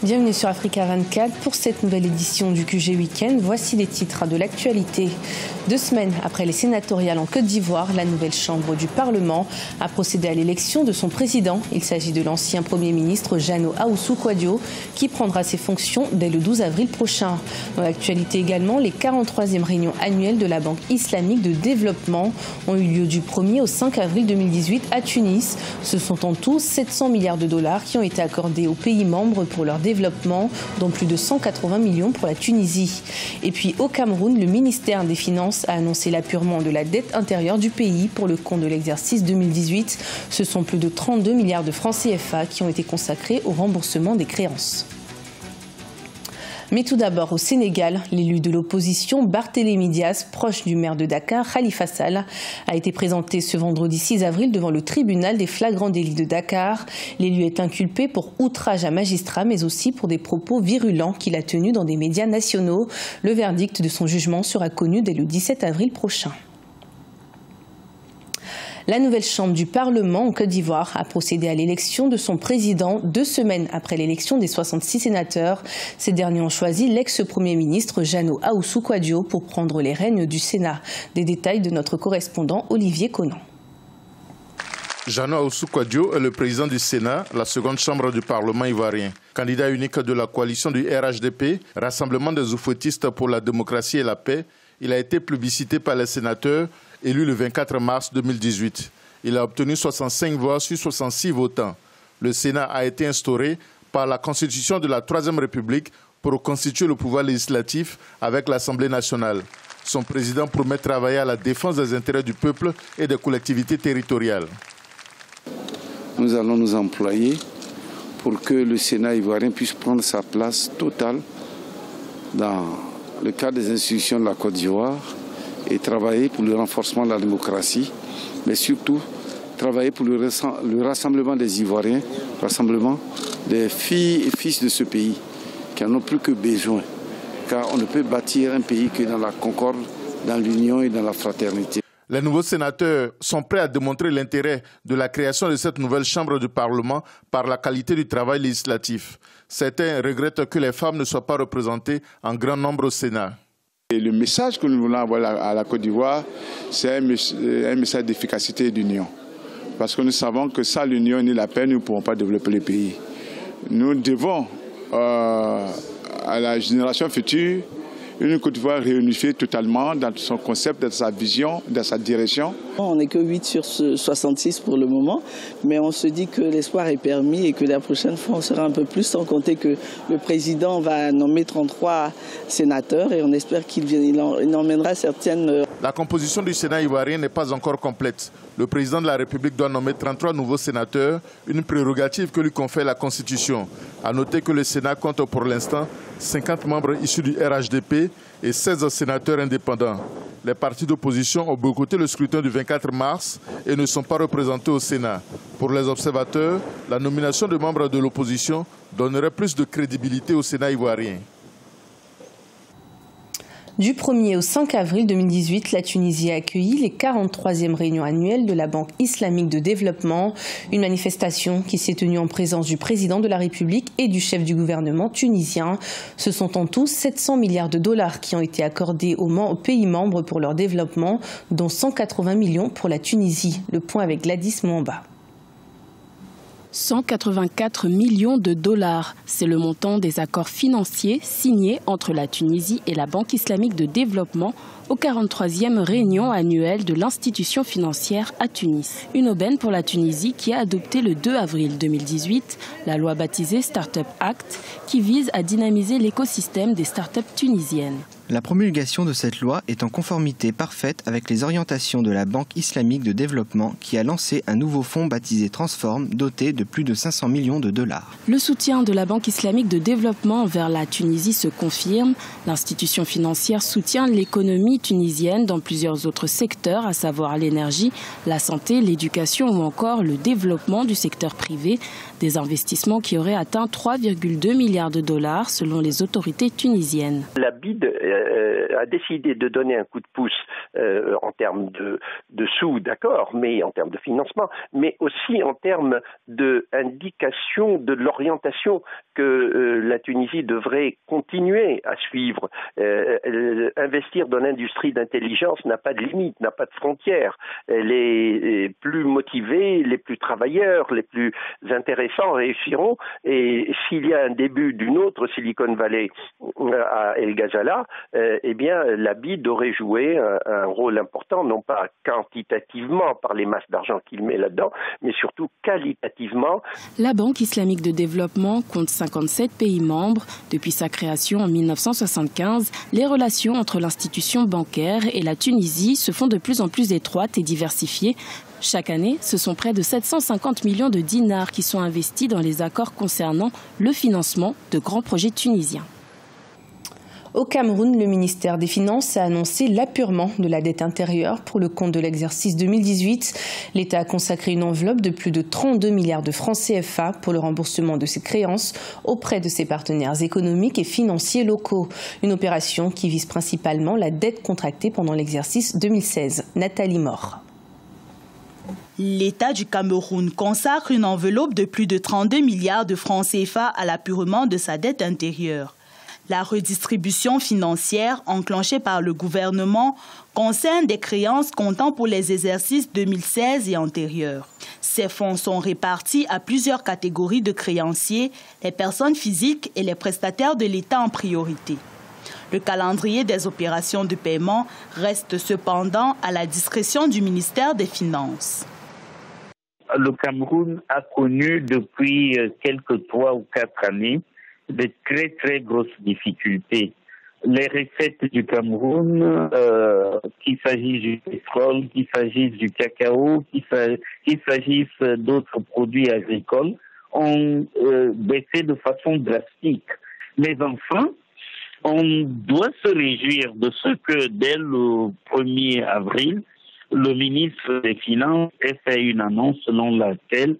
Bienvenue sur Africa 24 pour cette nouvelle édition du QG Week-end. Voici les titres de l'actualité. 2 semaines après les sénatoriales en Côte d'Ivoire, la nouvelle chambre du Parlement a procédé à l'élection de son président. Il s'agit de l'ancien Premier ministre Jano Ahoussou-Kouadio qui prendra ses fonctions dès le 12 avril prochain. Dans l'actualité également, les 43e réunions annuelles de la Banque islamique de développement ont eu lieu du 1er au 5 avril 2018 à Tunis. Ce sont en tout 700 milliards de dollars qui ont été accordés aux pays membres pour leur développement, dont plus de 180 millions pour la Tunisie. Et puis au Cameroun, le ministère des Finances a annoncé l'apurement de la dette intérieure du pays pour le compte de l'exercice 2018. Ce sont plus de 32 milliards de francs CFA qui ont été consacrés au remboursement des créances. Mais tout d'abord, au Sénégal, l'élu de l'opposition Barthélémy Dias, proche du maire de Dakar, Khalifa Sall, a été présenté ce vendredi 6 avril devant le tribunal des flagrants délits de Dakar. L'élu est inculpé pour outrage à magistrat, mais aussi pour des propos virulents qu'il a tenus dans des médias nationaux. Le verdict de son jugement sera connu dès le 17 avril prochain. La nouvelle chambre du Parlement en Côte d'Ivoire a procédé à l'élection de son président 2 semaines après l'élection des 66 sénateurs. Ces derniers ont choisi l'ex-premier ministre Jano Ahoussou-Kouadio pour prendre les rênes du Sénat. Des détails de notre correspondant Olivier Conan. Jano Ahoussou-Kouadio est le président du Sénat, la seconde chambre du Parlement ivoirien. Candidat unique de la coalition du RHDP, Rassemblement des oufouettistes pour la démocratie et la paix, il a été plébiscité par les sénateurs, élu le 24 mars 2018. Il a obtenu 65 voix sur 66 votants. Le Sénat a été instauré par la Constitution de la Troisième République pour constituer le pouvoir législatif avec l'Assemblée nationale. Son président promet travailler à la défense des intérêts du peuple et des collectivités territoriales. Nous allons nous employer pour que le Sénat ivoirien puisse prendre sa place totale dans le cadre des institutions de la Côte d'Ivoire et travailler pour le renforcement de la démocratie, mais surtout travailler pour le rassemblement des Ivoiriens, le rassemblement des filles et fils de ce pays qui n'en ont plus que besoin. Car on ne peut bâtir un pays que dans la concorde, dans l'union et dans la fraternité. Les nouveaux sénateurs sont prêts à démontrer l'intérêt de la création de cette nouvelle chambre du Parlement par la qualité du travail législatif. Certains regrettent que les femmes ne soient pas représentées en grand nombre au Sénat. Et le message que nous voulons avoir à la Côte d'Ivoire, c'est un message d'efficacité et d'union. Parce que nous savons que sans l'union ni la paix, nous ne pourrons pas développer le pays. Nous devons à la génération future une Côte d'Ivoire réunifiée totalement dans son concept, dans sa vision, dans sa direction. On n'est que 8 sur 66 pour le moment, mais on se dit que l'espoir est permis et que la prochaine fois on sera un peu plus, sans compter que le président va nommer 33 sénateurs et on espère qu'il emmènera certaines... La composition du Sénat ivoirien n'est pas encore complète. Le président de la République doit nommer 33 nouveaux sénateurs, une prérogative que lui confère la Constitution. À noter que le Sénat compte pour l'instant 50 membres issus du RHDP et 16 sénateurs indépendants. Les partis d'opposition ont boycotté le scrutin du 24 mars et ne sont pas représentés au Sénat. Pour les observateurs, la nomination de membres de l'opposition donnerait plus de crédibilité au Sénat ivoirien. Du 1er au 5 avril 2018, la Tunisie a accueilli les 43e réunions annuelles de la Banque islamique de développement, une manifestation qui s'est tenue en présence du président de la République et du chef du gouvernement tunisien. Ce sont en tout 700 milliards de dollars qui ont été accordés aux pays membres pour leur développement, dont 180 millions pour la Tunisie. Le point avec Gladys Mwamba. 184 millions de dollars, c'est le montant des accords financiers signés entre la Tunisie et la Banque islamique de développement aux 43e réunion annuelle de l'institution financière à Tunis. Une aubaine pour la Tunisie qui a adopté le 2 avril 2018 la loi baptisée Startup Act qui vise à dynamiser l'écosystème des startups tunisiennes. La promulgation de cette loi est en conformité parfaite avec les orientations de la Banque islamique de développement qui a lancé un nouveau fonds baptisé Transform doté de plus de 500 millions de dollars. Le soutien de la Banque islamique de développement vers la Tunisie se confirme. L'institution financière soutient l'économie l'économie tunisienne dans plusieurs autres secteurs, à savoir l'énergie, la santé, l'éducation ou encore le développement du secteur privé. Des investissements qui auraient atteint 3,2 milliards de dollars selon les autorités tunisiennes. La BID a décidé de donner un coup de pouce en termes de sous, d'accord, mais en termes de financement, mais aussi en termes d'indication de l'orientation que la Tunisie devrait continuer à suivre. Investir dans l'industrie d'intelligence n'a pas de limite, n'a pas de frontières. Les plus motivés, les plus travailleurs, les plus intéressants réussiront. Et s'il y a un début d'une autre Silicon Valley à El Ghazala, eh bien la BID aurait joué un rôle important, non pas quantitativement par les masses d'argent qu'il met là-dedans, mais surtout qualitativement. La Banque islamique de développement compte 57 pays membres. Depuis sa création en 1975, les relations entre l'institution bancaire et la Tunisie se font de plus en plus étroites et diversifiées. Chaque année, ce sont près de 750 millions de dinars qui sont investis dans les accords concernant le financement de grands projets tunisiens. Au Cameroun, le ministère des Finances a annoncé l'apurement de la dette intérieure pour le compte de l'exercice 2018. L'État a consacré une enveloppe de plus de 32 milliards de francs CFA pour le remboursement de ses créances auprès de ses partenaires économiques et financiers locaux. Une opération qui vise principalement la dette contractée pendant l'exercice 2016. Nathalie Mort. L'État du Cameroun consacre une enveloppe de plus de 32 milliards de francs CFA à l'apurement de sa dette intérieure. La redistribution financière enclenchée par le gouvernement concerne des créances comptant pour les exercices 2016 et antérieurs. Ces fonds sont répartis à plusieurs catégories de créanciers, les personnes physiques et les prestataires de l'État en priorité. Le calendrier des opérations de paiement reste cependant à la discrétion du ministère des Finances. Le Cameroun a connu depuis quelques 3 ou 4 années de très très grosses difficultés. Les recettes du Cameroun, qu'il s'agisse du pétrole, qu'il s'agisse du cacao, qu'il s'agisse d'autres produits agricoles, ont baissé de façon drastique. Mais enfin, on doit se réjouir de ce que dès le 1er avril, le ministre des Finances a fait une annonce selon laquelle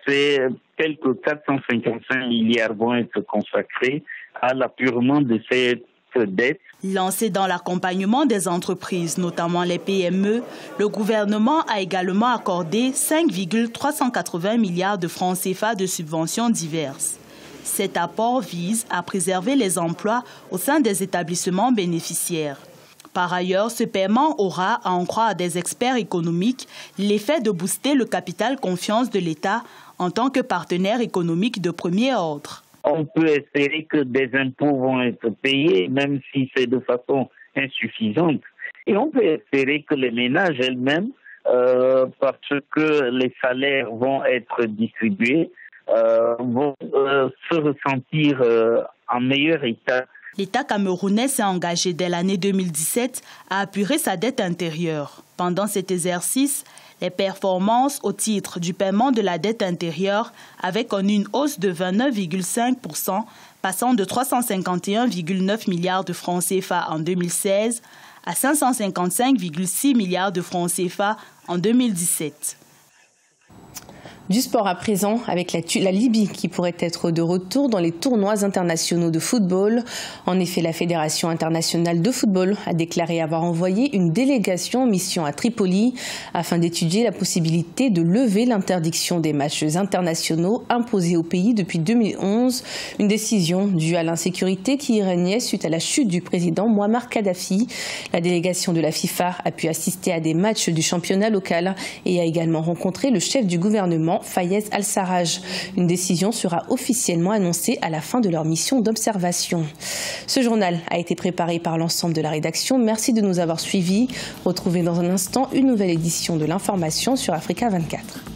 c'est quelques 455 milliards vont être consacrés à l'apurement de cette dette. Lancé dans l'accompagnement des entreprises, notamment les PME, le gouvernement a également accordé 5,380 milliards de francs CFA de subventions diverses. Cet apport vise à préserver les emplois au sein des établissements bénéficiaires. Par ailleurs, ce paiement aura, à en croire des experts économiques, l'effet de booster le capital confiance de l'État en tant que partenaire économique de premier ordre. On peut espérer que des impôts vont être payés, même si c'est de façon insuffisante. Et on peut espérer que les ménages elles-mêmes, parce que les salaires vont être distribués, vont se ressentir en meilleur état. L'État camerounais s'est engagé dès l'année 2017 à apurer sa dette intérieure. Pendant cet exercice, les performances au titre du paiement de la dette intérieure avaient connu une hausse de 29,5%, passant de 351,9 milliards de francs CFA en 2016 à 555,6 milliards de francs CFA en 2017. Du sport à présent, avec la Libye qui pourrait être de retour dans les tournois internationaux de football. En effet, la Fédération internationale de football a déclaré avoir envoyé une délégation en mission à Tripoli afin d'étudier la possibilité de lever l'interdiction des matchs internationaux imposés au pays depuis 2011. Une décision due à l'insécurité qui y régnait suite à la chute du président Mouammar Kadhafi. La délégation de la FIFA a pu assister à des matchs du championnat local et a également rencontré le chef du gouvernement, Fayez Al-Sarraj. Une décision sera officiellement annoncée à la fin de leur mission d'observation. Ce journal a été préparé par l'ensemble de la rédaction. Merci de nous avoir suivis. Retrouvez dans un instant une nouvelle édition de l'information sur Africa 24.